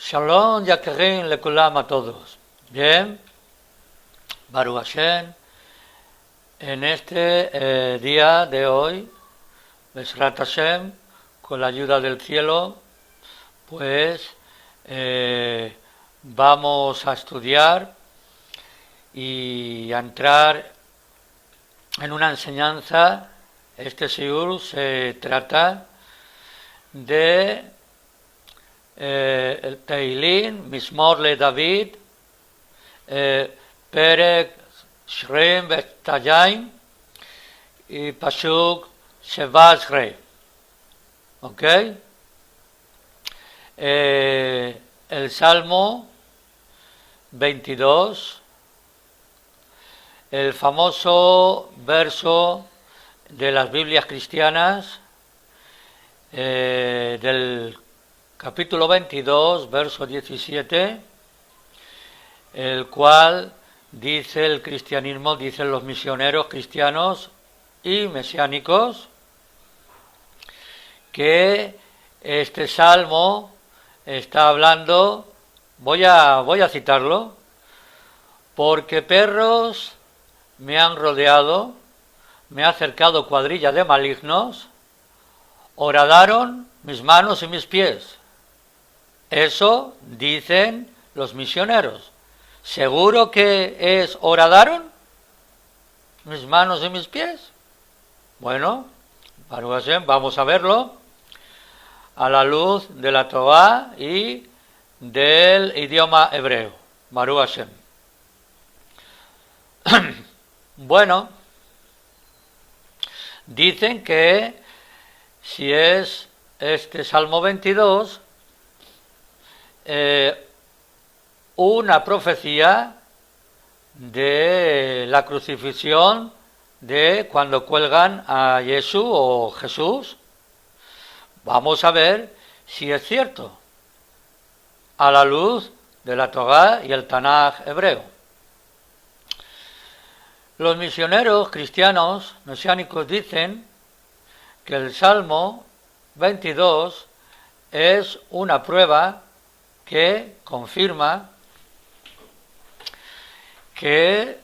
Shalom, Yakerin, Lekulam a todos. Bien, Baruch Hashem, en este día de hoy, Besrat Hashem, con la ayuda del cielo, pues vamos a estudiar y a entrar en una enseñanza. Este shiur se trata de el Teilín, Mismor le David, Perek Shrim Betayim y Pashuk Shevazre. ¿Ok? El Salmo 22, el famoso verso de las Biblias cristianas, del capítulo 22, verso 17, el cual dice el cristianismo, dicen los misioneros cristianos y mesiánicos, que este salmo está hablando, voy a citarlo, porque perros me han rodeado, me ha acercado cuadrilla de malignos, horadaron mis manos y mis pies. Eso dicen los misioneros. ¿Seguro que es horadaron mis manos y mis pies? Bueno, Baruch Hashem, vamos a verlo a la luz de la Torá y del idioma hebreo. Baruch Hashem. Bueno, dicen que si es este Salmo 22, una profecía de la crucifixión de cuando cuelgan a Jesús o Jesús. Vamos a ver si es cierto a la luz de la Torá y el Tanaj hebreo. Los misioneros cristianos mesiánicos dicen que el Salmo 22 es una prueba que confirma que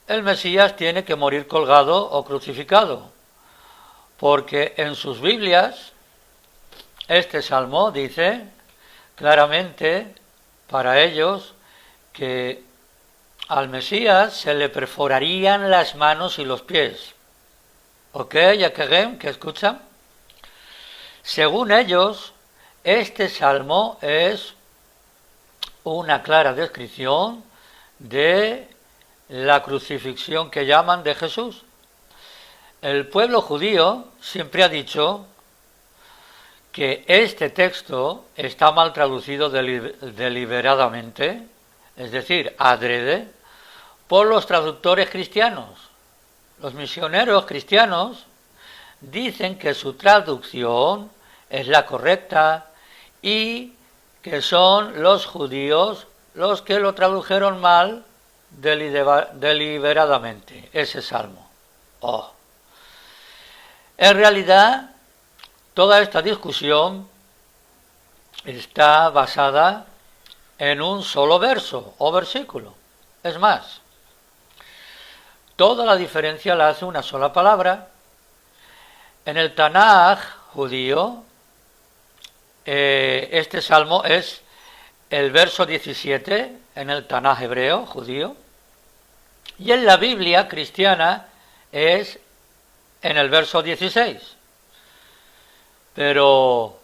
el Mesías tiene que morir colgado o crucificado, porque en sus Biblias este salmo dice claramente para ellos que al Mesías se le perforarían las manos y los pies. ¿Ok? ¿Ya que escuchan? Según ellos, este salmo es una clara descripción de la crucifixión que llaman de Jesús. El pueblo judío siempre ha dicho que este texto está mal traducido deliberadamente, es decir, adrede, por los traductores cristianos. Los misioneros cristianos dicen que su traducción es la correcta y que son los judíos los que lo tradujeron mal deliberadamente, ese salmo. En realidad, toda esta discusión está basada en un solo verso o versículo. Es más, toda la diferencia la hace una sola palabra. En el Tanaj judío, este salmo es el verso 17 en el Tanaj hebreo judío, y en la Biblia cristiana es en el verso 16. Pero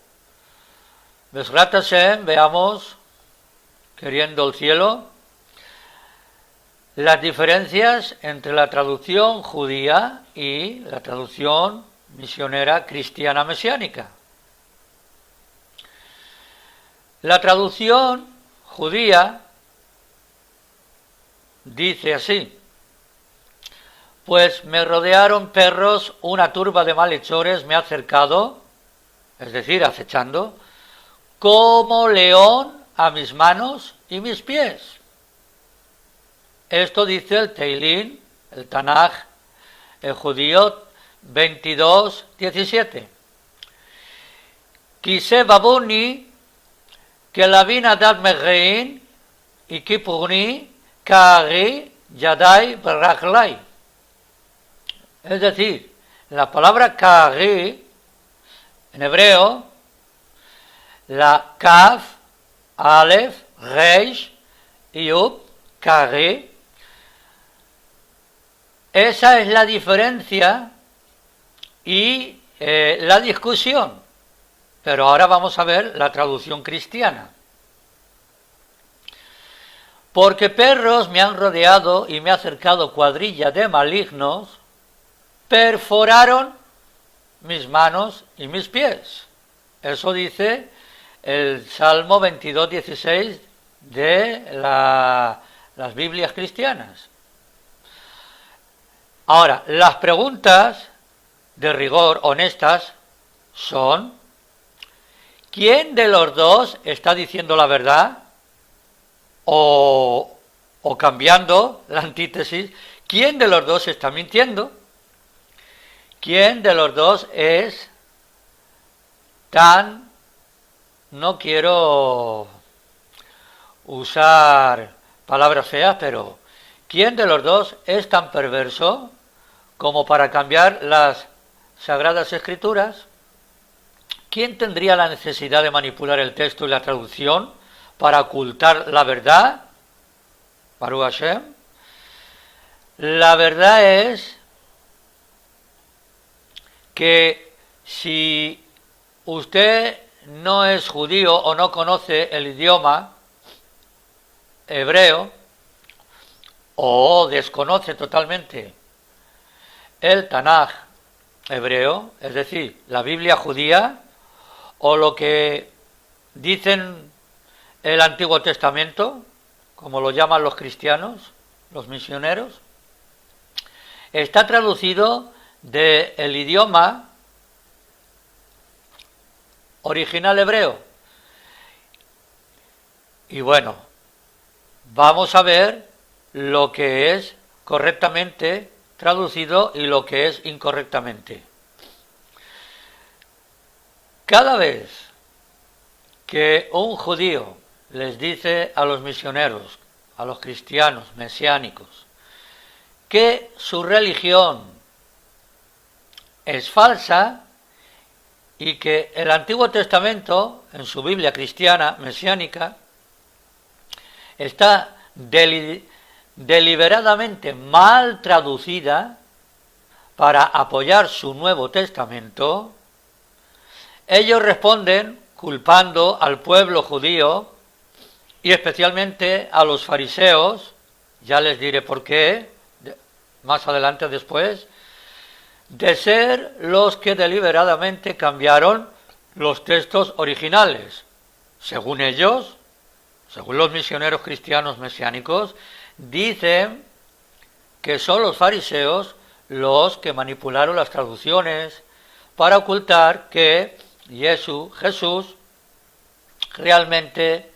Besrat Hashem, veamos, queriendo el cielo, las diferencias entre la traducción judía y la traducción misionera cristiana mesiánica. La traducción judía dice así: pues me rodearon perros, una turba de malhechores me ha acercado, es decir, acechando, como león a mis manos y mis pies. Esto dice el Teilín, el Tanaj, el judío 22:17. Quise babuni que la vina dat megein y kipuni kari yadai beraklai. Es decir, la palabra kari en hebreo, la kaf, alef, reish y yud, kari, esa es la diferencia y la discusión. Pero ahora vamos a ver la traducción cristiana. Porque perros me han rodeado y me ha cercado cuadrilla de malignos, perforaron mis manos y mis pies. Eso dice el Salmo 22:16 de las Biblias cristianas. Ahora, las preguntas de rigor honestas son: ¿quién de los dos está diciendo la verdad? O cambiando la antítesis, ¿quién de los dos está mintiendo? ¿Quién de los dos es tan, no quiero usar palabras feas, pero ¿quién de los dos es tan perverso como para cambiar las Sagradas Escrituras? ¿Quién tendría la necesidad de manipular el texto y la traducción para ocultar la verdad? Baruch Hashem. La verdad es que si usted no es judío o no conoce el idioma hebreo o desconoce totalmente el Tanaj hebreo, es decir, la Biblia judía o lo que dicen el Antiguo Testamento, como lo llaman los cristianos, los misioneros, está traducido del idioma original hebreo. Y bueno, vamos a ver lo que es correctamente traducido y lo que es incorrectamente. Cada vez que un judío les dice a los misioneros, a los cristianos mesiánicos, que su religión es falsa y que el Antiguo Testamento, en su Biblia cristiana mesiánica, está deliberadamente mal traducida para apoyar su Nuevo Testamento, ellos responden culpando al pueblo judío y especialmente a los fariseos, ya les diré por qué, más adelante después, de ser los que deliberadamente cambiaron los textos originales. Según ellos, según los misioneros cristianos mesiánicos, dicen que son los fariseos los que manipularon las traducciones para ocultar que Jesús realmente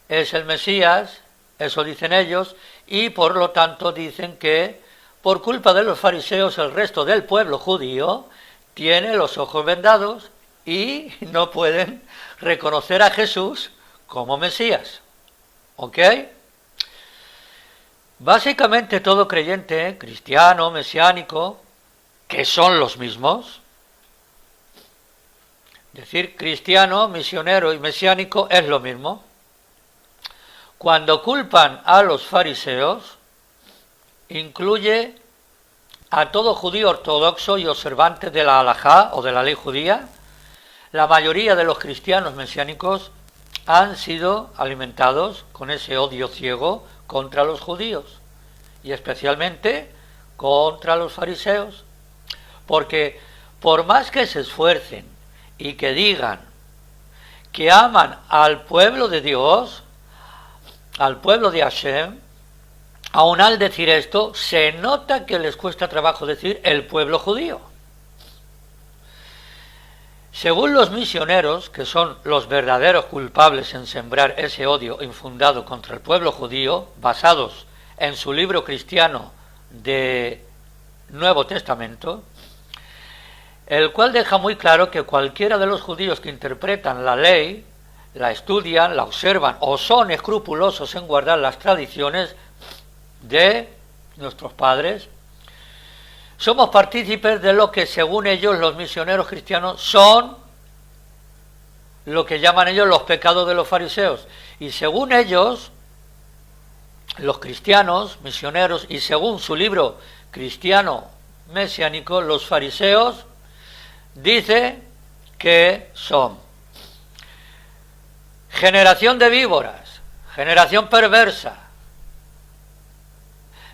es el Mesías, eso dicen ellos, y por lo tanto dicen que por culpa de los fariseos el resto del pueblo judío tiene los ojos vendados y no pueden reconocer a Jesús como Mesías. ¿Ok? Básicamente todo creyente, cristiano, mesiánico, que son los mismos, decir cristiano, misionero y mesiánico es lo mismo. Cuando culpan a los fariseos, incluye a todo judío ortodoxo y observante de la halajá o de la ley judía. La mayoría de los cristianos mesiánicos han sido alimentados con ese odio ciego contra los judíos y especialmente contra los fariseos, porque por más que se esfuercen y que digan que aman al pueblo de Dios, al pueblo de Hashem, aún al decir esto, se nota que les cuesta trabajo decir el pueblo judío. Según los misioneros, que son los verdaderos culpables en sembrar ese odio infundado contra el pueblo judío, basados en su libro cristiano de Nuevo Testamento, el cual deja muy claro que cualquiera de los judíos que interpretan la ley la estudian, la observan o son escrupulosos en guardar las tradiciones de nuestros padres, somos partícipes de lo que según ellos los misioneros cristianos son lo que llaman ellos los pecados de los fariseos. Y según ellos, los cristianos misioneros, y según su libro cristiano mesiánico, los fariseos, dice que son generación de víboras, generación perversa,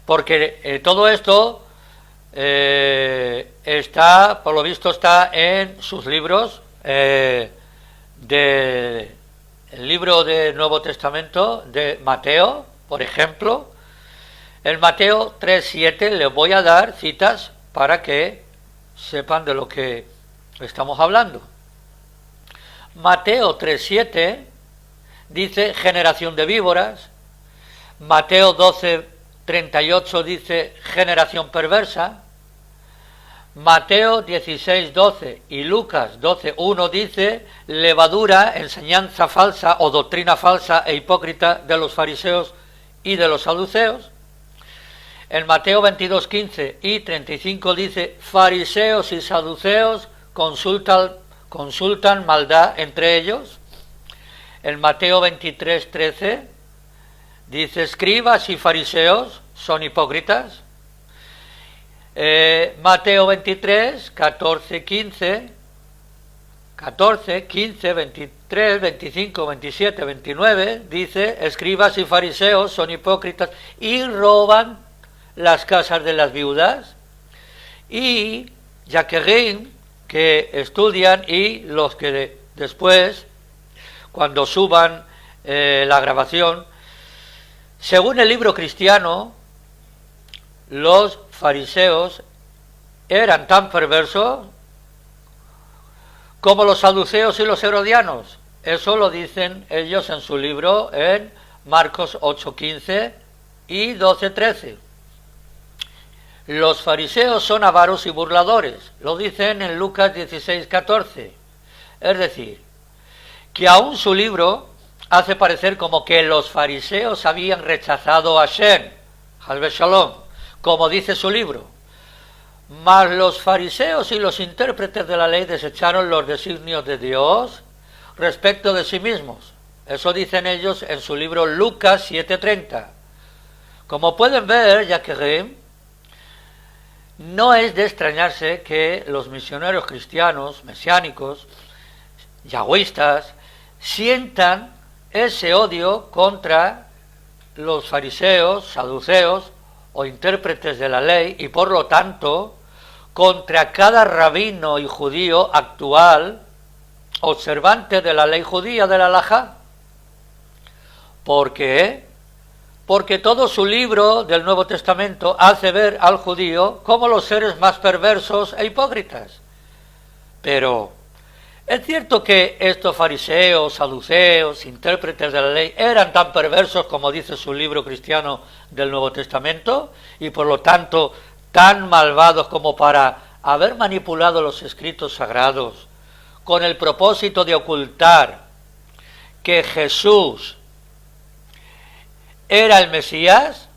porque todo esto está, por lo visto, está en sus libros, el libro del Nuevo Testamento de Mateo, por ejemplo. En Mateo 3:7 les voy a dar citas para que sepan de lo que estamos hablando. Mateo 3:7 dice generación de víboras. Mateo 12:38 dice generación perversa. Mateo 16:12 y Lucas 12:1 dice levadura, enseñanza falsa o doctrina falsa e hipócrita de los fariseos y de los saduceos. En Mateo 22:15 y 35 dice fariseos y saduceos consultan maldad entre ellos. En Mateo 23:13 dice escribas y fariseos son hipócritas. Mateo 23, 14, 15, 23, 25, 27, 29, dice, escribas y fariseos son hipócritas y roban las casas de las viudas. Y Jacqueline, que estudian, y los que después, cuando suban la grabación, según el libro cristiano, los fariseos eran tan perversos como los saduceos y los herodianos. Eso lo dicen ellos en su libro en Marcos 8:15 y 12:13. Los fariseos son avaros y burladores, lo dicen en Lucas 16:14. Es decir, que aún su libro hace parecer como que los fariseos habían rechazado a Hashem, Hasbe Shalom, como dice su libro. Mas los fariseos y los intérpretes de la ley desecharon los designios de Dios respecto de sí mismos. Eso dicen ellos en su libro Lucas 7:30. Como pueden ver, Jacqueline, no es de extrañarse que los misioneros cristianos, mesiánicos, yahwistas, sientan ese odio contra los fariseos, saduceos o intérpretes de la ley, y por lo tanto contra cada rabino y judío actual observante de la ley judía de la halajá. ¿Por qué? Porque todo su libro del Nuevo Testamento hace ver al judío como los seres más perversos e hipócritas. Pero ¿es cierto que estos fariseos, saduceos, intérpretes de la ley eran tan perversos como dice su libro cristiano del Nuevo Testamento y por lo tanto tan malvados como para haber manipulado los escritos sagrados con el propósito de ocultar que Jesús era el Mesías,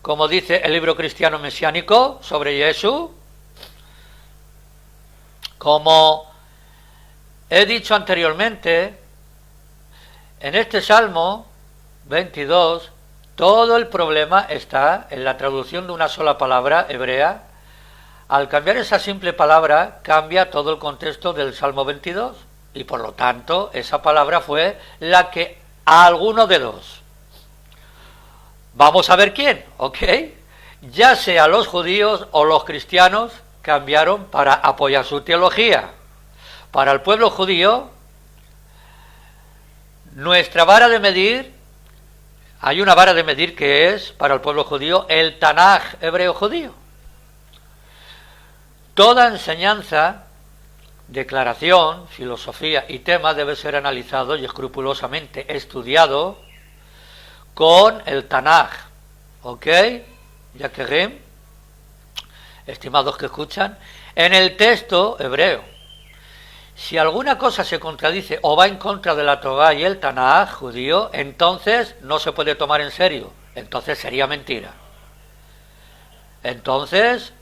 como dice el libro cristiano mesiánico sobre Jesús? Como he dicho anteriormente, en este Salmo 22, todo el problema está en la traducción de una sola palabra hebrea. Al cambiar esa simple palabra, cambia todo el contexto del Salmo 22, y por lo tanto, esa palabra fue la que a alguno de dos. Vamos a ver quién, ¿ok? Ya sea los judíos o los cristianos cambiaron para apoyar su teología. Para el pueblo judío, nuestra vara de medir, hay una vara de medir que es, para el pueblo judío, el Tanaj hebreo judío. Toda enseñanza, declaración, filosofía y tema debe ser analizado y escrupulosamente estudiado con el Tanaj, ¿ok? Ya que, estimados que escuchan, en el texto hebreo. Si alguna cosa se contradice o va en contra de la Torá y el Tanaj judío, entonces no se puede tomar en serio. Entonces sería mentira. Entonces,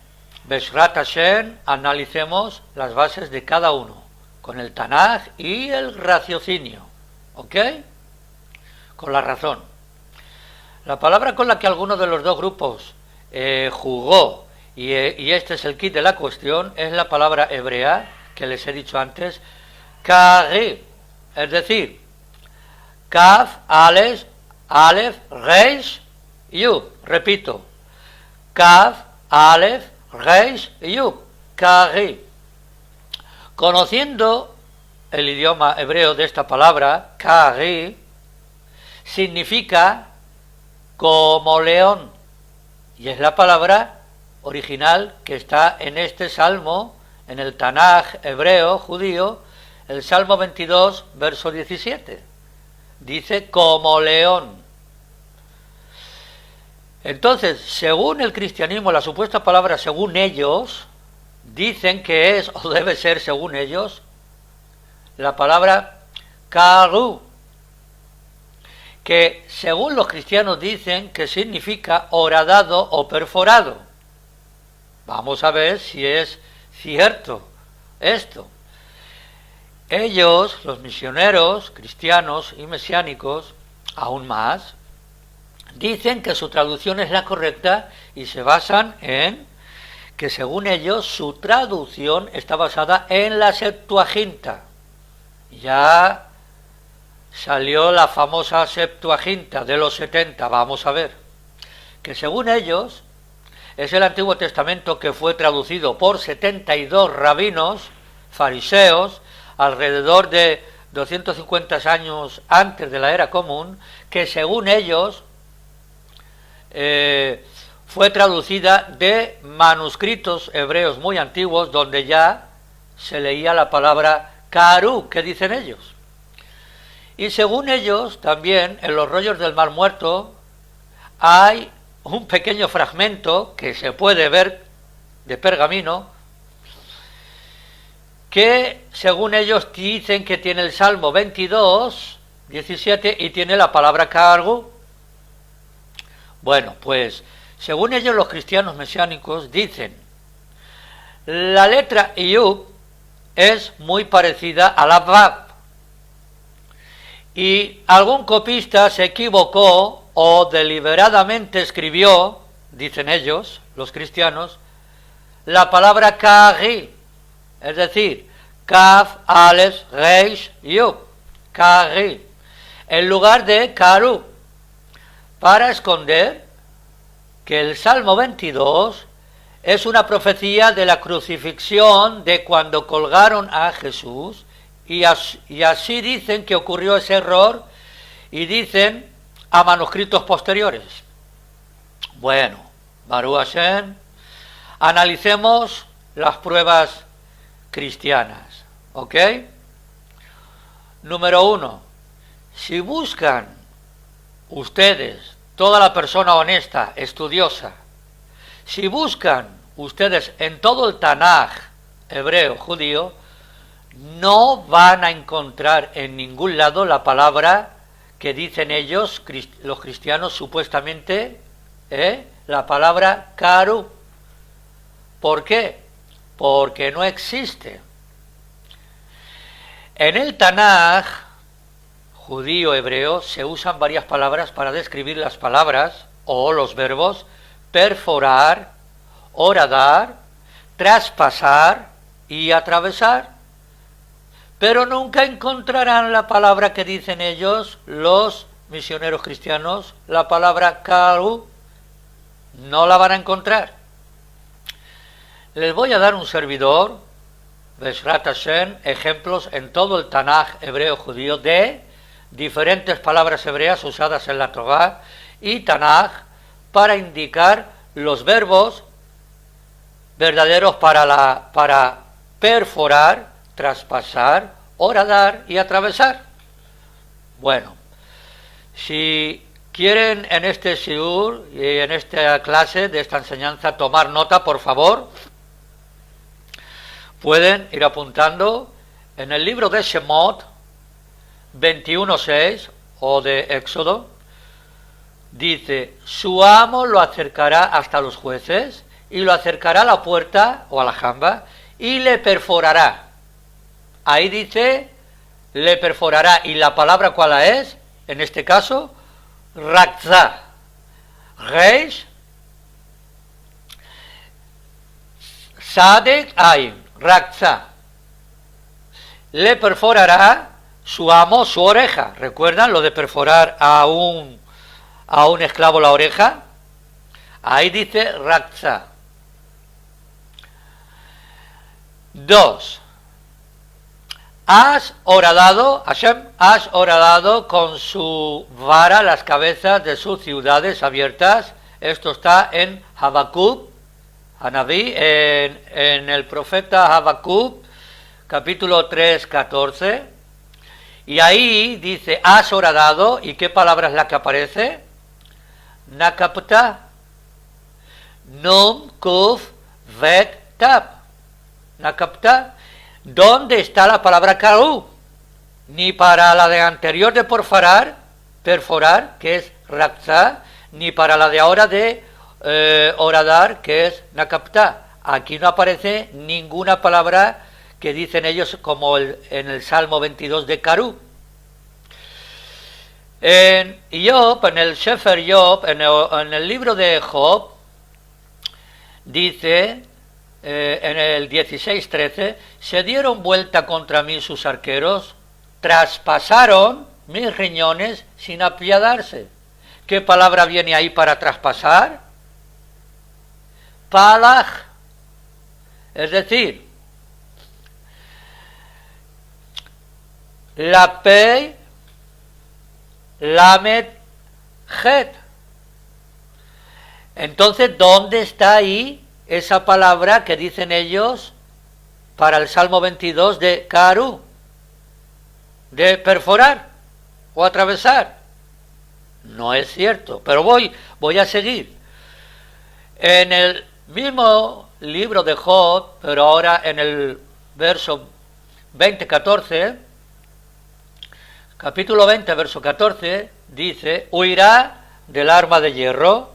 Beshrat Hashem, analicemos las bases de cada uno, con el Tanaj y el raciocinio. ¿Ok? Con la razón. La palabra con la que alguno de los dos grupos jugó, y este es el kit de la cuestión, es la palabra hebrea, que les he dicho antes, Kari, es decir, Kaf, Alef, Reish, Yub. Repito, Kaf, Alef, Reish, Yub, Kari. Conociendo el idioma hebreo de esta palabra, Kari, significa como león, y es la palabra original que está en este salmo, en el Tanaj hebreo judío, el Salmo 22, verso 17. Dice como león. Entonces, según el cristianismo, la supuesta palabra según ellos, dicen que es, o debe ser según ellos, la palabra karu, que según los cristianos dicen que significa horadado o perforado. Vamos a ver si es cierto esto. Ellos, los misioneros cristianos y mesiánicos, aún más, dicen que su traducción es la correcta y se basan en que según ellos su traducción está basada en la Septuaginta. Ya salió la famosa Septuaginta de los 70, vamos a ver, que según ellos es el Antiguo Testamento que fue traducido por 72 rabinos fariseos alrededor de 250 años antes de la era común, que según ellos fue traducida de manuscritos hebreos muy antiguos donde ya se leía la palabra karu, que dicen ellos. Y según ellos también en los rollos del Mar Muerto hay un pequeño fragmento que se puede ver de pergamino que según ellos dicen que tiene el Salmo 22, 17 y tiene la palabra cargo. Bueno, pues según ellos los cristianos mesiánicos dicen la letra Yub es muy parecida a la Vav y algún copista se equivocó o deliberadamente escribió, dicen ellos, los cristianos, la palabra Kari, es decir, Kaf, Alef, Reish, Yub, Kari, en lugar de Karu, para esconder que el Salmo 22 es una profecía de la crucifixión de cuando colgaron a Jesús, y así dicen que ocurrió ese error, y dicen a manuscritos posteriores. Bueno, Baruch Hashem, analicemos las pruebas cristianas, ¿ok? Número 1, si buscan ustedes, toda la persona honesta, estudiosa, si buscan ustedes en todo el Tanaj hebreo, judío, no van a encontrar en ningún lado la palabra que dicen ellos, los cristianos, supuestamente, la palabra karu. ¿Por qué? Porque no existe. En el Tanaj judío hebreo se usan varias palabras para describir las palabras o los verbos perforar, horadar, traspasar y atravesar. Pero nunca encontrarán la palabra que dicen ellos, los misioneros cristianos, la palabra karu, no la van a encontrar. Les voy a dar un servidor, Beshrat Hashem, ejemplos en todo el Tanaj hebreo judío de diferentes palabras hebreas usadas en la Torá y Tanaj para indicar los verbos verdaderos para perforar, traspasar, horadar y atravesar. Bueno, si quieren en este shiur y en esta clase de esta enseñanza tomar nota, por favor, pueden ir apuntando en el libro de Shemot 21:6 o de Éxodo, dice, su amo lo acercará hasta los jueces y lo acercará a la puerta o a la jamba y le perforará. Ahí dice, le perforará, y la palabra ¿cuál es? En este caso, rakza. Reish, sadek ain, rakza. Le perforará su amo su oreja. ¿Recuerdan lo de perforar a un esclavo la oreja? Ahí dice rakza. 2. Has horadado, Hashem, has horadado con su vara las cabezas de sus ciudades abiertas. Esto está en Habacuc, Hanabí, en el profeta Habacuc, capítulo 3:14. Y ahí dice, has horadado, ¿y qué palabra es la que aparece? Nakapta, Num, Kuf, Vet, Tab. Nakapta. ¿Dónde está la palabra karú? Ni para la de anterior de perforar, que es rakza, ni para la de ahora de horadar, que es nakapta. Aquí no aparece ninguna palabra que dicen ellos como en el Salmo 22 de karú. En Job, en el Sefer Job, en el libro de Job, dice, en el 16:13, se dieron vuelta contra mí sus arqueros, traspasaron mis riñones sin apiadarse. ¿Qué palabra viene ahí para traspasar? Palaj. Es decir, la pei, lamed, het. Entonces, ¿dónde está ahí esa palabra que dicen ellos para el Salmo 22 de karú, de perforar o atravesar? No es cierto, pero voy a seguir. En el mismo libro de Job, pero ahora en el verso 20:14, capítulo 20, verso 14, dice, huirá del arma de hierro,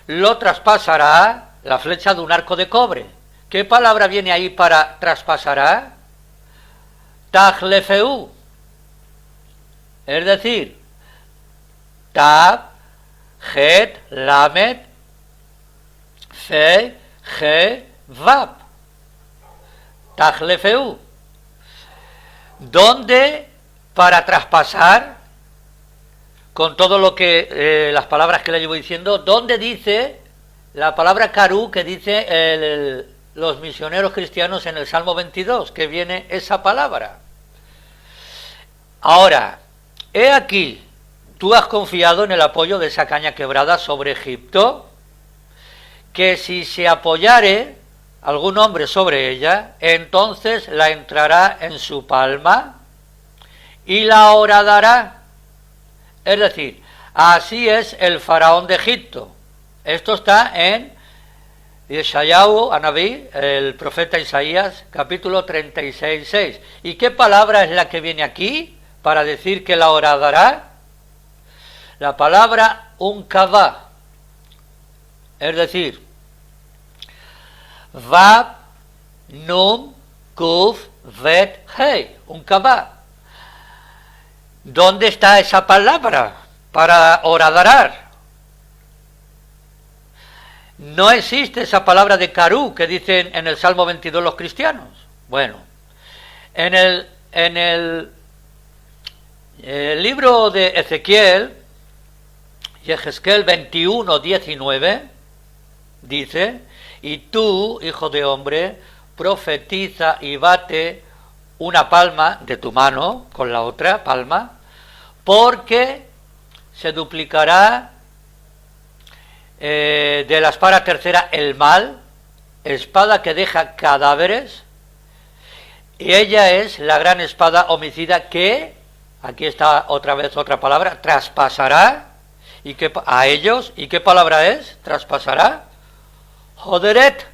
lo traspasará la flecha de un arco de cobre. ¿Qué palabra viene ahí para traspasará? Tajlefeu. Es decir, tab, het, lamed, fe, ge, vab. Tajlefeu. ¿Dónde para traspasar? Con todo lo que las palabras que le llevo diciendo, ¿dónde dice la palabra karú que dice los misioneros cristianos en el Salmo 22, que viene esa palabra? Ahora, he aquí, tú has confiado en el apoyo de esa caña quebrada sobre Egipto, que si se apoyare algún hombre sobre ella, entonces la entrará en su palma y la horadará. Es decir, así es el faraón de Egipto. Esto está en Yeshayahu Anabí, el profeta Isaías, capítulo 36:6. ¿Y qué palabra es la que viene aquí para decir que la horadará? La palabra unkavá, es decir, Vab, Num, Kuf, Vet, Hei, unkavá. ¿Dónde está esa palabra para horadarar? No existe esa palabra de karú que dicen en el Salmo 22 los cristianos. Bueno, en el libro de Ezequiel, Yehezkel 21:19, dice, y tú, hijo de hombre, profetiza y bate una palma de tu mano con la otra palma, porque se duplicará de la espada tercera el mal, espada que deja cadáveres, y ella es la gran espada homicida que, aquí está otra vez otra palabra, traspasará, y que a ellos, ¿y qué palabra es? Traspasará, Joderet,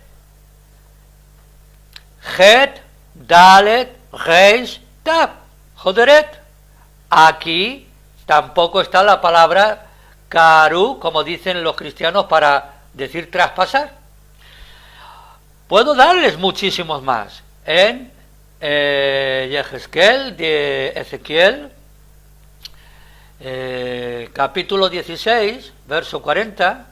Het, Dalet, Reish, tab, joderet. Aquí tampoco está la palabra karu, como dicen los cristianos para decir traspasar. Puedo darles muchísimos más. En Yehezkel, de Ezequiel, capítulo 16, verso 40,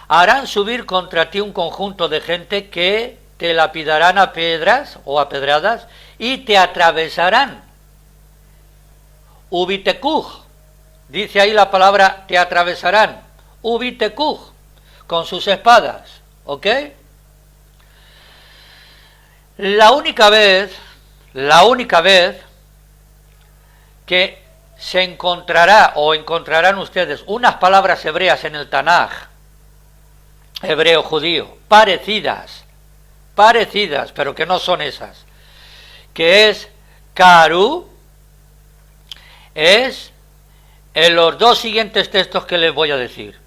harán subir contra ti un conjunto de gente que te lapidarán a piedras o a pedradas y te atravesarán. Ubitekuj, dice ahí la palabra te atravesarán. Ubitekuj, con sus espadas, ¿ok? La única vez que se encontrará o encontrarán ustedes unas palabras hebreas en el Tanaj, hebreo judío, parecidas, pero que no son esas, que es karu, es en los dos siguientes textos que les voy a decir.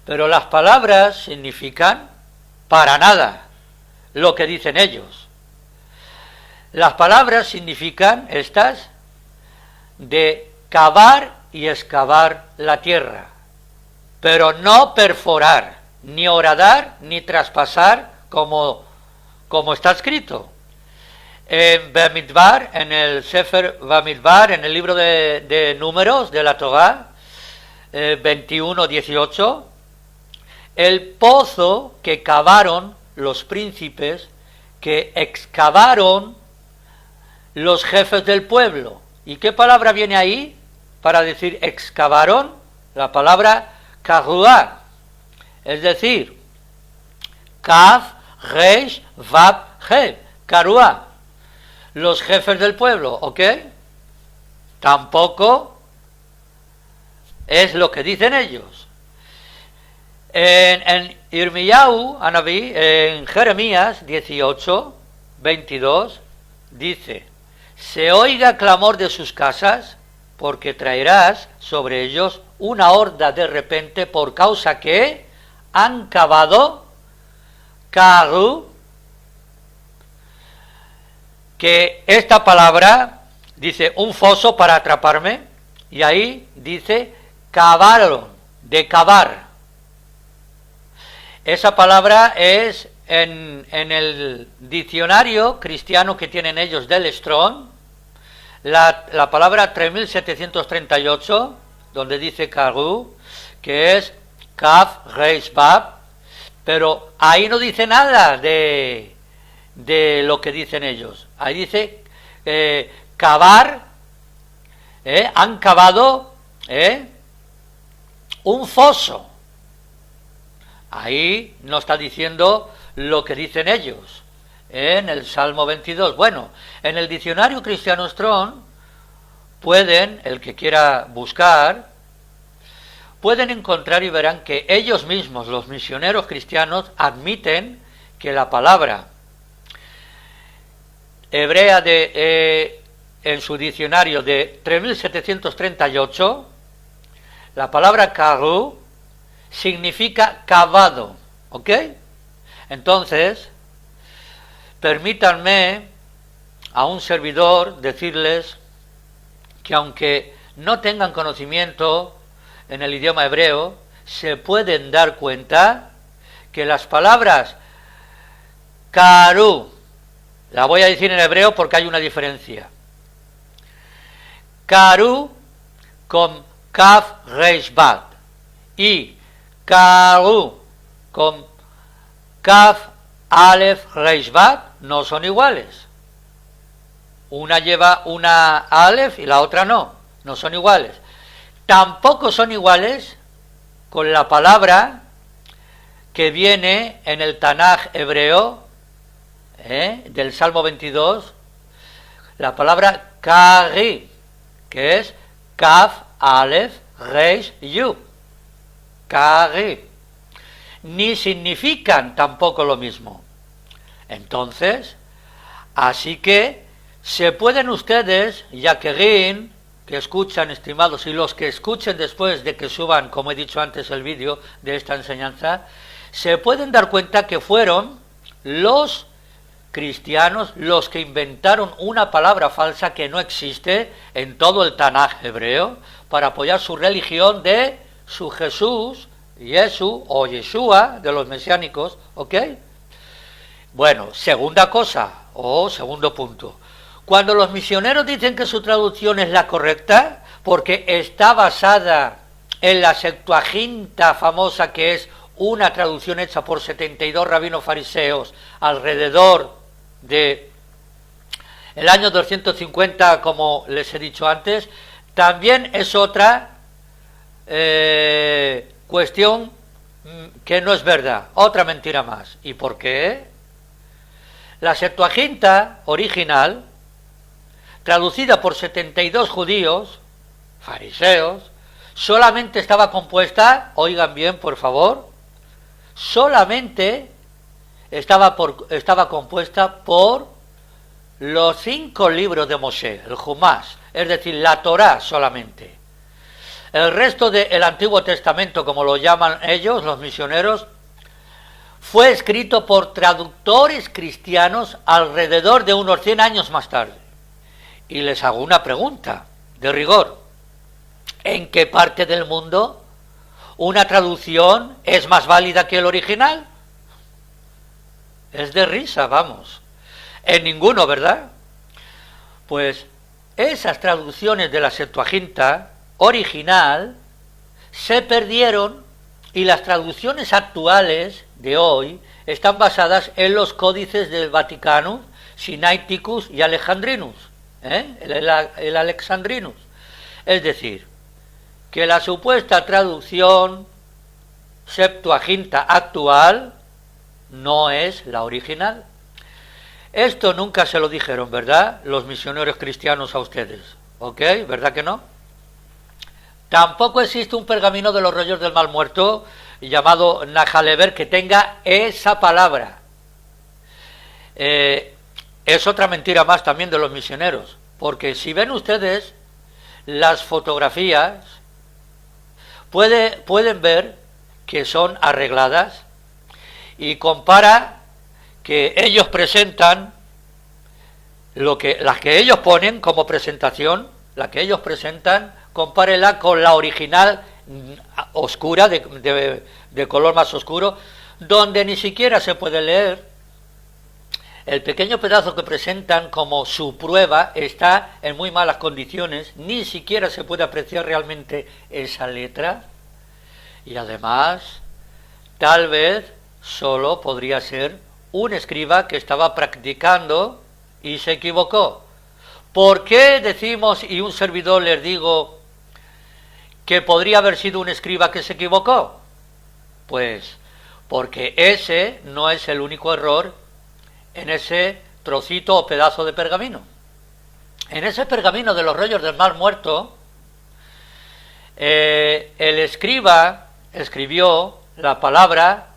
Pero las palabras significan para nada lo que dicen ellos. Las palabras significan estas de cavar y excavar la tierra, pero no perforar, ni horadar, ni traspasar como está escrito. En Bamidbar, en el Sefer Bamidbar, en el libro de Números de la Torá, 21:18, el pozo que cavaron los príncipes, que excavaron los jefes del pueblo. ¿Y qué palabra viene ahí para decir excavaron? La palabra karuá, es decir, kaf, reish, vav, he, karuá. Los jefes del pueblo, ¿ok? Tampoco es lo que dicen ellos. En Irmiyahu, Anabí, en Jeremías 18:22, dice: se oiga clamor de sus casas, porque traerás sobre ellos una horda de repente, por causa que han cavado, karu, que esta palabra dice un foso para atraparme, y ahí dice cavaron, de cavar. Esa palabra es en el diccionario cristiano que tienen ellos del Strong, la palabra 3738, donde dice karu, que es kaf, reis, bab, pero ahí no dice nada de lo que dicen ellos. Ahí dice cavar, han cavado un foso. Ahí no está diciendo lo que dicen ellos en el Salmo 22. Bueno, en el diccionario Cristiano Strong pueden, el que quiera buscar, pueden encontrar y verán que ellos mismos, los misioneros cristianos, admiten que la palabra hebrea en su diccionario de 3738, la palabra karu significa cavado, ¿ok? Entonces, permítanme a un servidor decirles que aunque no tengan conocimiento en el idioma hebreo, se pueden dar cuenta que las palabras karu, la voy a decir en hebreo porque hay una diferencia. Karu con kaf reish bat y karu con kaf alef reish bat no son iguales. Una lleva una alef y la otra no son iguales. Tampoco son iguales con la palabra que viene en el Tanaj hebreo, del Salmo 22, la palabra kari, que es kaf, alef, reish, yu, kari, ni significan tampoco lo mismo. Entonces, así que se pueden ustedes, yaquerín, que escuchan, estimados, y los que escuchen después de que suban, como he dicho antes, el vídeo de esta enseñanza, se pueden dar cuenta que fueron los cristianos los que inventaron una palabra falsa que no existe en todo el Tanaj hebreo para apoyar su religión de su Jesús, Yesu o Yeshua de los mesiánicos, ¿ok? Bueno, segunda cosa, o segundo punto. Cuando los misioneros dicen que su traducción es la correcta, porque está basada en la Septuaginta famosa, que es una traducción hecha por 72 rabinos fariseos alrededor de el año 250, como les he dicho antes, también es otra cuestión que no es verdad, otra mentira más. ¿Y por qué? La Septuaginta original, traducida por 72 judíos, fariseos, solamente estaba compuesta, oigan bien por favor, solamente estaba compuesta por los 5 libros de Moshe, el Jumás, es decir, la Torá solamente. El resto del Antiguo Testamento, como lo llaman ellos, los misioneros, fue escrito por traductores cristianos alrededor de unos 100 años más tarde. Y les hago una pregunta, de rigor. ¿En qué parte del mundo una traducción es más válida que el original? Es de risa, vamos. En ninguno, ¿verdad? Pues esas traducciones de la Septuaginta original se perdieron y las traducciones actuales de hoy están basadas en los códices del Vaticano, Sinaiticus y Alejandrinus, el Alexandrinus. Es decir, que la supuesta traducción Septuaginta actual no es la original. Esto nunca se lo dijeron, ¿verdad?, los misioneros cristianos a ustedes, ¿ok? ¿Verdad que no? Tampoco existe un pergamino de los rollos del mal muerto llamado Najalever que tenga esa palabra. Es otra mentira más también de los misioneros, porque si ven ustedes las fotografías, pueden ver que son arregladas, y compara que ellos presentan las que ellos ponen como presentación, la que ellos presentan, compárela con la original oscura, de color más oscuro, donde ni siquiera se puede leer. El pequeño pedazo que presentan como su prueba está en muy malas condiciones, ni siquiera se puede apreciar realmente esa letra, y además, tal vez solo podría ser un escriba que estaba practicando y se equivocó. ¿Por qué decimos, y un servidor les digo, que podría haber sido un escriba que se equivocó? Pues porque ese no es el único error en ese trocito o pedazo de pergamino. En ese pergamino de los rollos del mar muerto, el escriba escribió la palabra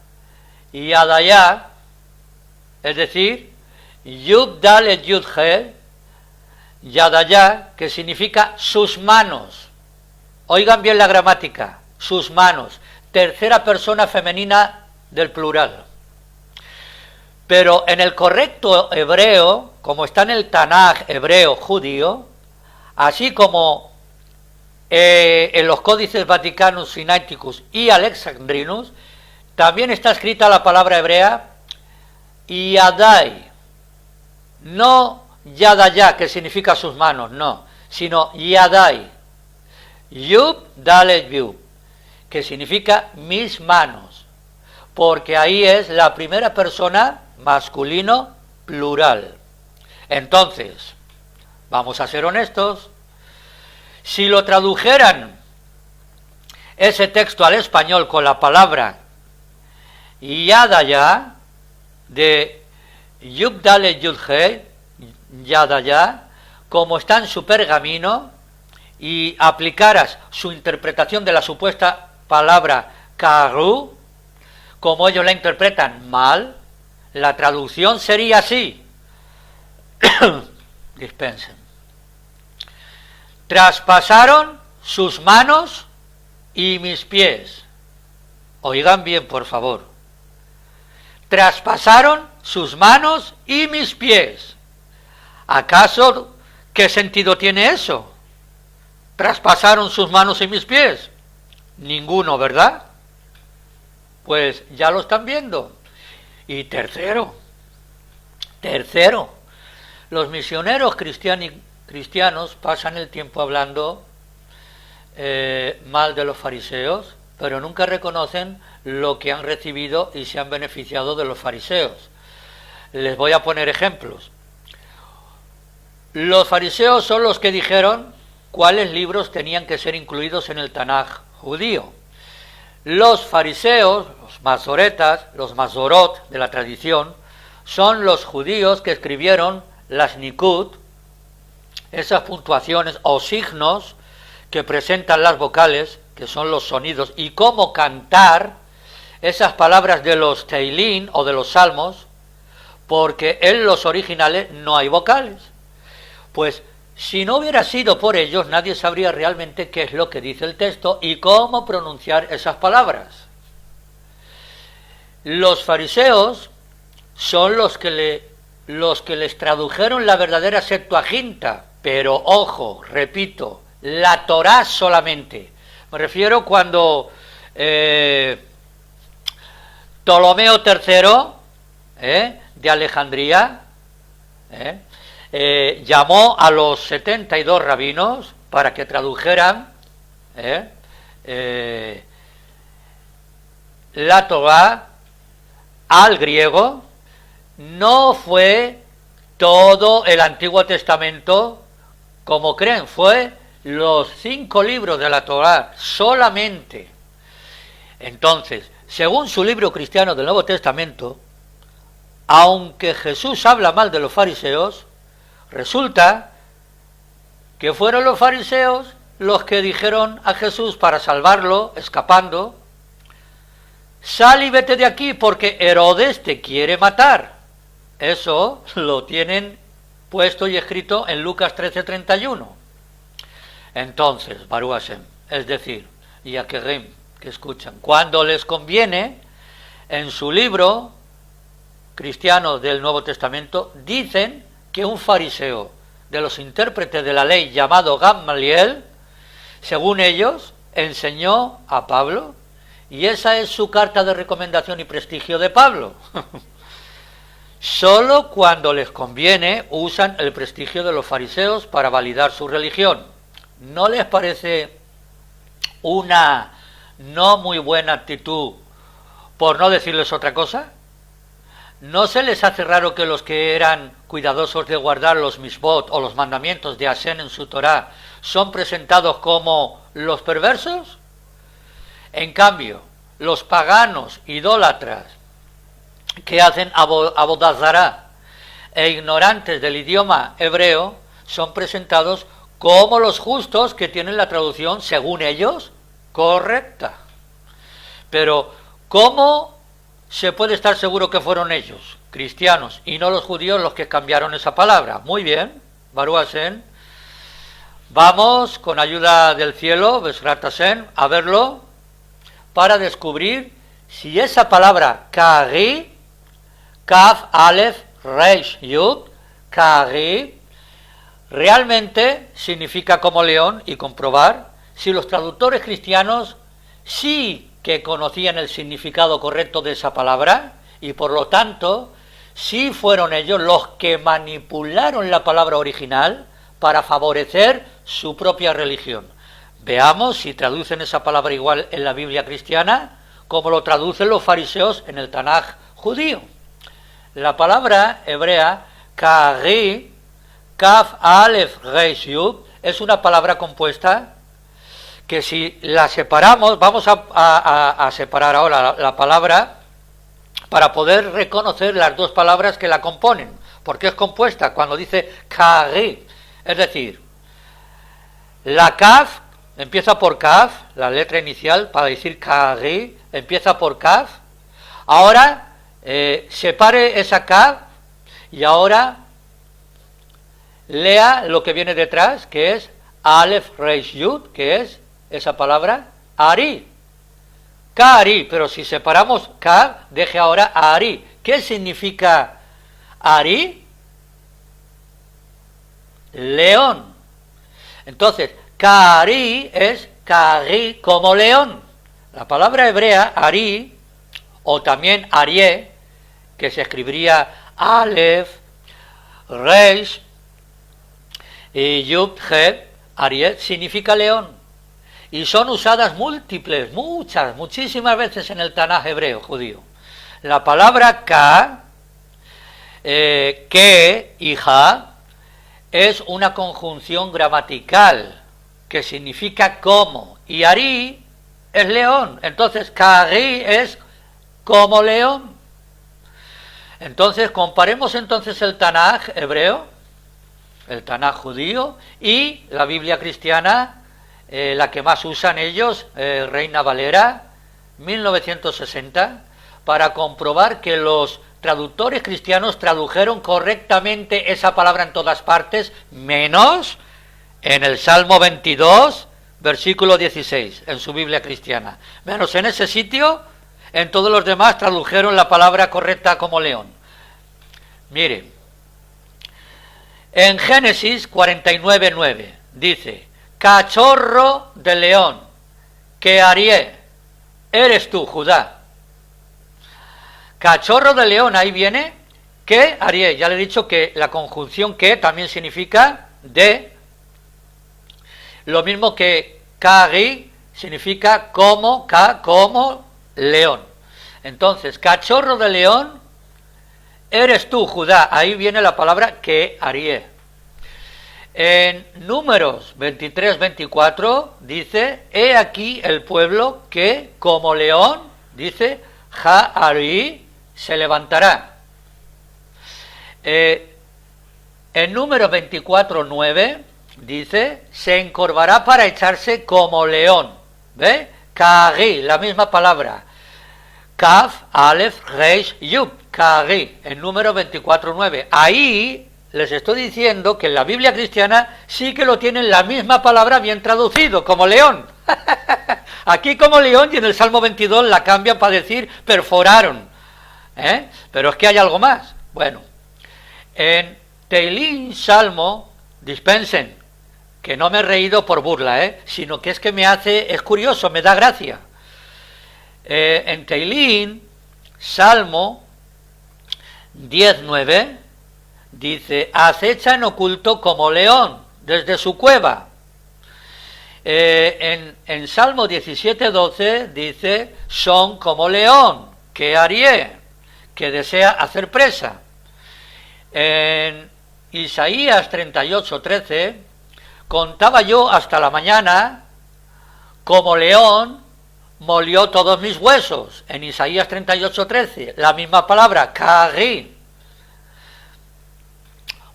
Yadayá, es decir, Yud Dalet Yud He, Yadayá, que significa sus manos. Oigan bien la gramática, sus manos, tercera persona femenina del plural. Pero en el correcto hebreo, como está en el Tanaj hebreo judío, así como en los códices Vaticanus, Sinaiticus y Alexandrinus, también está escrita la palabra hebrea Yadai, no Yadayá, que significa sus manos, no, sino Yadai, Yud Dalet Yud, que significa mis manos, porque ahí es la primera persona masculino plural. Entonces, vamos a ser honestos, si lo tradujeran ese texto al español con la palabra Yadayá, de Yud Dalet Yud He, Yadayá, como está en su pergamino, y aplicaras su interpretación de la supuesta palabra Karu, como ellos la interpretan mal, la traducción sería así. Dispensen. Traspasaron sus manos y mis pies. Oigan bien, por favor. Traspasaron sus manos y mis pies. ¿Acaso qué sentido tiene eso? ¿Traspasaron sus manos y mis pies? Ninguno, ¿verdad? Pues ya lo están viendo. Y tercero, los misioneros cristianos pasan el tiempo hablando mal de los fariseos, pero nunca reconocen lo que han recibido y se han beneficiado de los fariseos. Les voy a poner ejemplos. Los fariseos son los que dijeron cuáles libros tenían que ser incluidos en el Tanaj judío. Los fariseos, los masoretas, los masorot de la tradición, son los judíos que escribieron las Nikud, esas puntuaciones o signos que presentan las vocales, que son los sonidos, y cómo cantar esas palabras de los Teilín o de los Salmos, porque en los originales no hay vocales. Pues si no hubiera sido por ellos, nadie sabría realmente qué es lo que dice el texto y cómo pronunciar esas palabras. Los fariseos son los que les tradujeron la verdadera Septuaginta, pero ojo, repito, la Torá solamente. Me refiero cuando Ptolomeo III de Alejandría llamó a los 72 rabinos para que tradujeran la Torá al griego. No fue todo el Antiguo Testamento como creen, fue los 5 libros de la Torá solamente. Entonces, según su libro cristiano del Nuevo Testamento, aunque Jesús habla mal de los fariseos, resulta que fueron los fariseos los que dijeron a Jesús para salvarlo, escapando: sal y vete de aquí porque Herodes te quiere matar. Eso lo tienen puesto y escrito en Lucas 13:31. Entonces, Baruch Hashem, es decir, Yaquerim, que escuchan, cuando les conviene, en su libro cristiano del Nuevo Testamento, dicen que un fariseo de los intérpretes de la ley llamado Gamaliel, según ellos, enseñó a Pablo, y esa es su carta de recomendación y prestigio de Pablo. Solo cuando les conviene usan el prestigio de los fariseos para validar su religión. ¿No les parece una no muy buena actitud, por no decirles otra cosa? ¿No se les hace raro que los que eran cuidadosos de guardar los misbot o los mandamientos de Hashem en su Torá son presentados como los perversos? En cambio, los paganos idólatras que hacen Avodah Zará e ignorantes del idioma hebreo son presentados como los justos que tienen la traducción, según ellos, correcta. Pero, ¿cómo se puede estar seguro que fueron ellos, cristianos, y no los judíos los que cambiaron esa palabra? Muy bien, Baruch Hashem. Vamos, con ayuda del cielo, Besrat Hashem, a verlo para descubrir si esa palabra Kari, Kaf, Aleph, Reish, Yud, Kari, realmente significa como león, y comprobar si los traductores cristianos sí que conocían el significado correcto de esa palabra, y por lo tanto sí fueron ellos los que manipularon la palabra original para favorecer su propia religión. Veamos si traducen esa palabra igual en la Biblia cristiana como lo traducen los fariseos en el Tanaj judío. La palabra hebrea Kari, Kaf, Aleph, Reish, Yud, es una palabra compuesta que si la separamos, vamos a separar ahora la palabra para poder reconocer las dos palabras que la componen, porque es compuesta cuando dice Kari, es decir, la Kaf empieza por Kaf, la letra inicial para decir Kari empieza por Kaf. Ahora separe esa Kaf y ahora lea lo que viene detrás, que es Aleph Reish Yud, que es esa palabra Ari, Kari, pero si separamos Kaf, deje ahora Ari. ¿Qué significa Ari, león. Entonces, Kari es Kari como león. La palabra hebrea Ari, o también Arié, que se escribiría Aleph, Reish y Yud, He, Arié, significa león. Y son usadas muchísimas veces en el Tanaj hebreo judío. La palabra Ka, que y Ja, es una conjunción gramatical que significa como. Y Ari es león. Entonces, Kari es como león. Entonces, comparemos entonces el Tanaj hebreo, el Tanaj judío y la Biblia cristiana, la que más usan ellos, Reina Valera, 1960, para comprobar que los traductores cristianos tradujeron correctamente esa palabra en todas partes, menos en el Salmo 22, versículo 16, en su Biblia cristiana. Menos en ese sitio, en todos los demás tradujeron la palabra correcta como león. Mire, en Génesis 49:9 dice: cachorro de león, que Arié, eres tú, Judá. Cachorro de león, ahí viene, que Arié. Ya le he dicho que la conjunción que también significa de, lo mismo que Kari significa como, como león. Entonces, cachorro de león, eres tú, Judá. Ahí viene la palabra que Arié. En Números 23-24 dice: he aquí el pueblo que como león, dice, Ja-Ari, se levantará. En Números 24:9 dice: se encorvará para echarse como león. ¿Ve? Kari, la misma palabra. Kaf, Aleph, Reish, Yud, Kari, en Números 24:9. Ahí les estoy diciendo que en la Biblia cristiana sí que lo tienen la misma palabra bien traducido, como león. Aquí como león, y en el Salmo 22 la cambian para decir perforaron. Pero es que hay algo más. Bueno, en Teilín, Salmo, dispensen, que no me he reído por burla, sino que es que es curioso, me da gracia. En Teilín, Salmo 10:9, dice: acecha en oculto como león, desde su cueva. En Salmo 17:12 dice: son como león, que Arié, que desea hacer presa. En Isaías 38:13, contaba yo hasta la mañana, como león molió todos mis huesos. En Isaías 38:13, la misma palabra, Kari.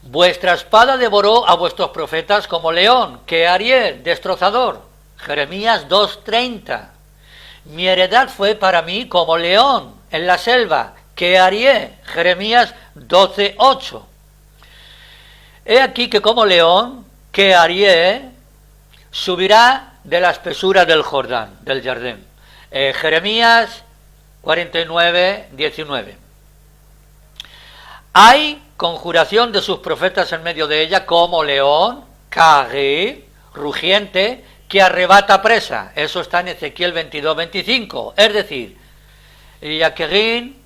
Vuestra espada devoró a vuestros profetas como león, que Arié, destrozador. Jeremías 2:30. Mi heredad fue para mí como león en la selva, que Arié. Jeremías 12:8. He aquí que como león, que Arié, subirá de la espesura del Jordán, del Jardín. Jeremías 49:19. Hay conjuración de sus profetas en medio de ella, como león, Kari, rugiente, que arrebata presa. Eso está en Ezequiel 22:25. Es decir, Yaquerín,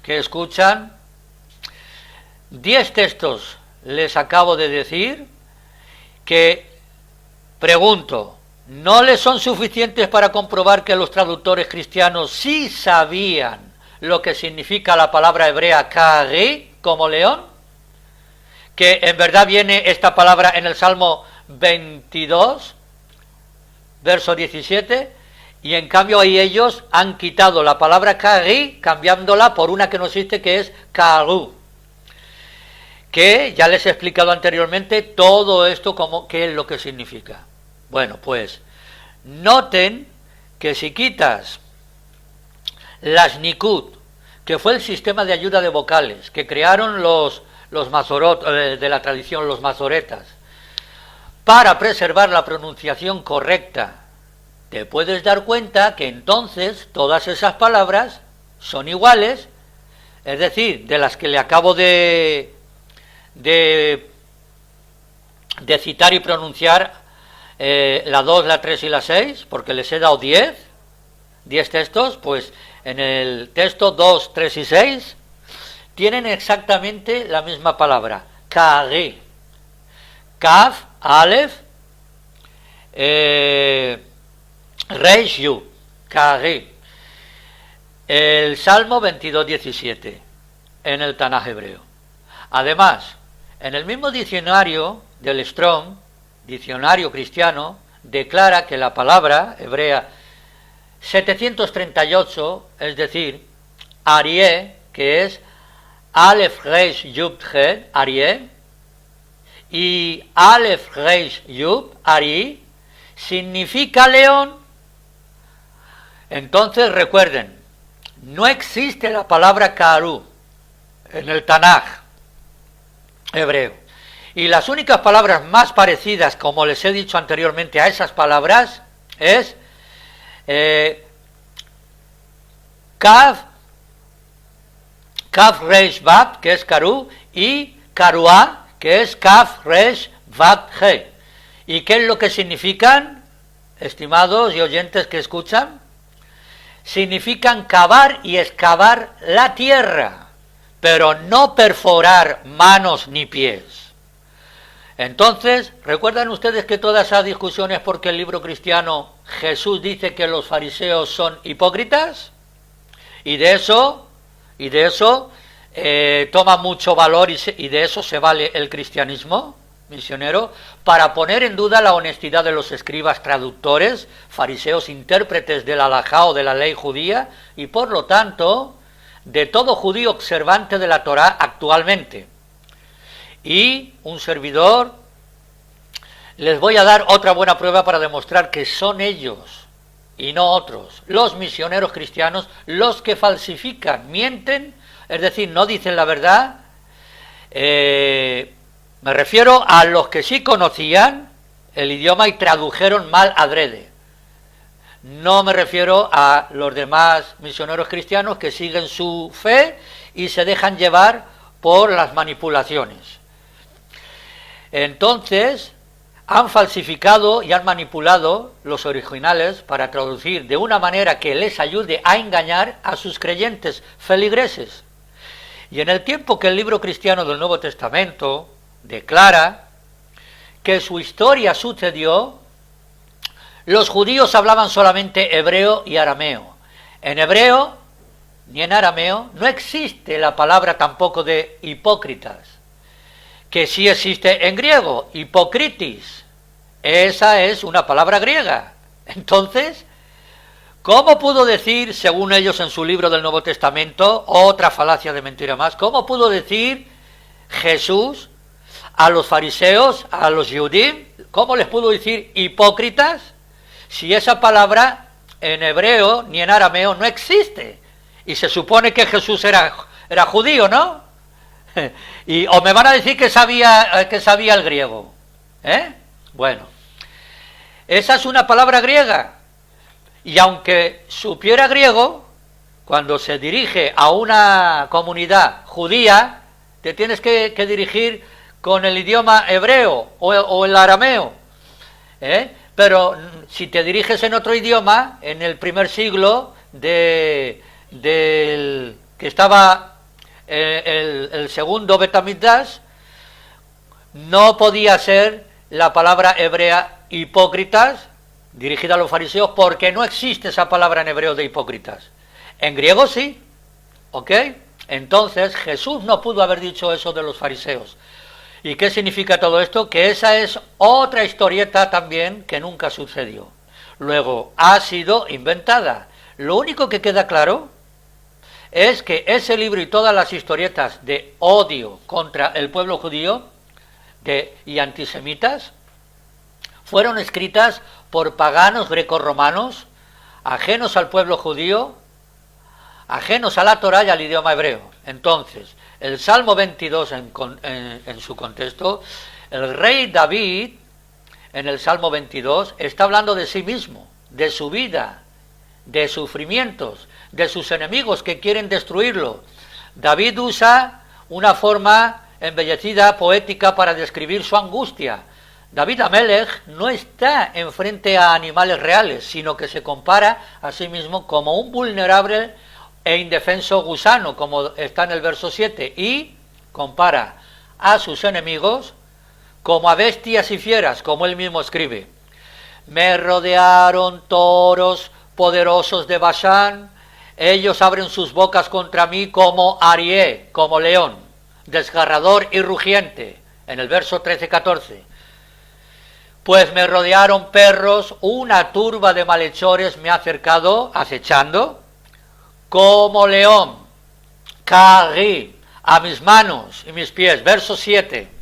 que escuchan, 10 textos les acabo de decir, que pregunto, ¿no les son suficientes para comprobar que los traductores cristianos sí sabían lo que significa la palabra hebrea Kari, como león? Que en verdad viene esta palabra en el Salmo 22, verso 17, y en cambio ahí ellos han quitado la palabra Kari, cambiándola por una que no existe, que es Karu. Que ya les he explicado anteriormente todo esto, qué es lo que significa. Bueno, pues noten que si quitas las Nikud, que fue el sistema de ayuda de vocales que crearon los mazorot de la tradición, los mazoretas, para preservar la pronunciación correcta, te puedes dar cuenta que entonces todas esas palabras son iguales, es decir, de las que le acabo de citar y pronunciar, la 2, la 3 y la 6, porque les he dado 10 textos, pues en el texto 2, 3 y 6 tienen exactamente la misma palabra, kari, kaf, alef, reish, yu, kari. El Salmo 22, 17 en el Tanaj hebreo. Además, en el mismo diccionario del Strong, diccionario cristiano, declara que la palabra hebrea 738, es decir, Arié, que es Aleph Reish Yud Het, Arié, y Aleph Reish Yud, Ari, significa león. Entonces recuerden, no existe la palabra Karu en el Tanaj hebreo. Y las únicas palabras más parecidas, como les he dicho anteriormente, a esas palabras es Kaf Reish Vav, que es Karu, y Karuá, que es Kaf Reish Vav He. ¿Y qué es lo que significan, estimados y oyentes que escuchan? Significan cavar y excavar la tierra, pero no perforar manos ni pies. Entonces, ¿recuerdan ustedes que toda esa discusión es porque el libro cristiano Jesús dice que los fariseos son hipócritas? Y de eso toma mucho valor y de eso se vale el cristianismo misionero, para poner en duda la honestidad de los escribas traductores, fariseos intérpretes del halajá o de la ley judía, y por lo tanto, de todo judío observante de la Torá actualmente. Y un servidor, les voy a dar otra buena prueba para demostrar que son ellos, y no otros, los misioneros cristianos, los que falsifican, mienten, es decir, no dicen la verdad. Me refiero a los que sí conocían el idioma y tradujeron mal adrede. No me refiero a los demás misioneros cristianos que siguen su fe y se dejan llevar por las manipulaciones. Entonces, han falsificado y han manipulado los originales para traducir de una manera que les ayude a engañar a sus creyentes feligreses. Y en el tiempo que el libro cristiano del Nuevo Testamento declara que su historia sucedió, los judíos hablaban solamente hebreo y arameo. En hebreo ni en arameo no existe la palabra tampoco de hipócritas, que sí existe en griego, hipócritis. Esa es una palabra griega. Entonces, ¿cómo pudo decir, según ellos en su libro del Nuevo Testamento, otra falacia de mentira más, cómo pudo decir Jesús a los fariseos, a los Yehudim, cómo les pudo decir hipócritas, si esa palabra en hebreo ni en arameo no existe? Y se supone que Jesús era judío, ¿no? O me van a decir que sabía el griego. Bueno, esa es una palabra griega. Y aunque supiera griego, cuando se dirige a una comunidad judía, te tienes que dirigir con el idioma hebreo o el arameo. Pero si te diriges en otro idioma, en el primer siglo del que estaba el segundo Betamigdash, no podía ser la palabra hebrea hipócritas dirigida a los fariseos, porque no existe esa palabra en hebreo de hipócritas. En griego sí, ¿ok? Entonces Jesús no pudo haber dicho eso de los fariseos. ¿Y qué significa todo esto? Que esa es otra historieta también que nunca sucedió. Luego, ha sido inventada. Lo único que queda claro es que ese libro y todas las historietas de odio contra el pueblo judío y antisemitas fueron escritas por paganos grecorromanos, ajenos al pueblo judío, ajenos a la Torá y al idioma hebreo. Entonces, el Salmo 22 en su contexto, el rey David, en el Salmo 22, está hablando de sí mismo, de su vida, de sufrimientos, de sus enemigos que quieren destruirlo, David usa una forma embellecida, poética, para describir su angustia. David Amelech no está enfrente a animales reales, sino que se compara a sí mismo como un vulnerable e indefenso gusano, como está en el verso 7, y compara a sus enemigos como a bestias y fieras, como él mismo escribe. Me rodearon toros poderosos de Basán, ellos abren sus bocas contra mí como arié, como león, desgarrador y rugiente, en el verso 13-14. Pues me rodearon perros, una turba de malhechores me ha acercado, acechando, como león, caí a mis manos y mis pies. Verso 7.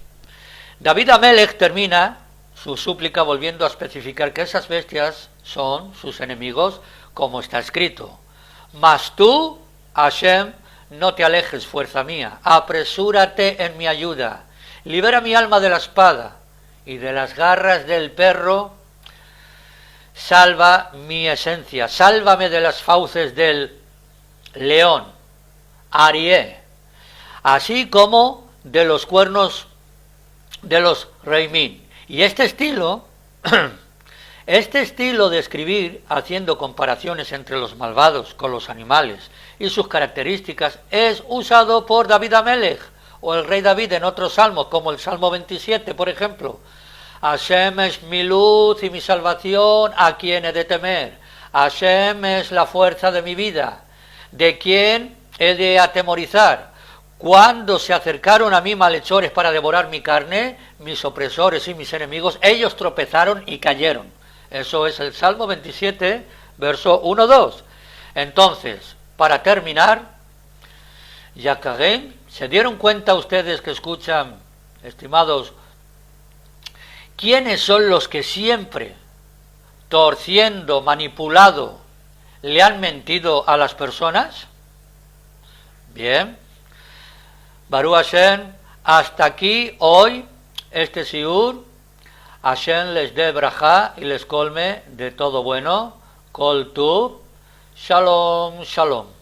David Amelech termina su súplica volviendo a especificar que esas bestias son sus enemigos, como está escrito. Mas tú, Hashem, no te alejes, fuerza mía, apresúrate en mi ayuda, libera mi alma de la espada y de las garras del perro, salva mi esencia, sálvame de las fauces del león, arié, así como de los cuernos de los reimín. Y este estilo de escribir, haciendo comparaciones entre los malvados con los animales y sus características, es usado por David Amelech o el rey David en otros salmos, como el Salmo 27, por ejemplo. Hashem es mi luz y mi salvación, ¿a quién he de temer? Hashem es la fuerza de mi vida, ¿de quién he de atemorizar? Cuando se acercaron a mí malhechores para devorar mi carne, mis opresores y mis enemigos, ellos tropezaron y cayeron. Eso es el Salmo 27, verso 1-2. Entonces, para terminar, Yacagén, ¿se dieron cuenta ustedes que escuchan, estimados, quiénes son los que siempre, torciendo, manipulado, le han mentido a las personas? Bien. Baruch Hashem, hasta aquí hoy este siur. Hashem les dé brajá y les colme de todo bueno. Kol tuv. Shalom, shalom.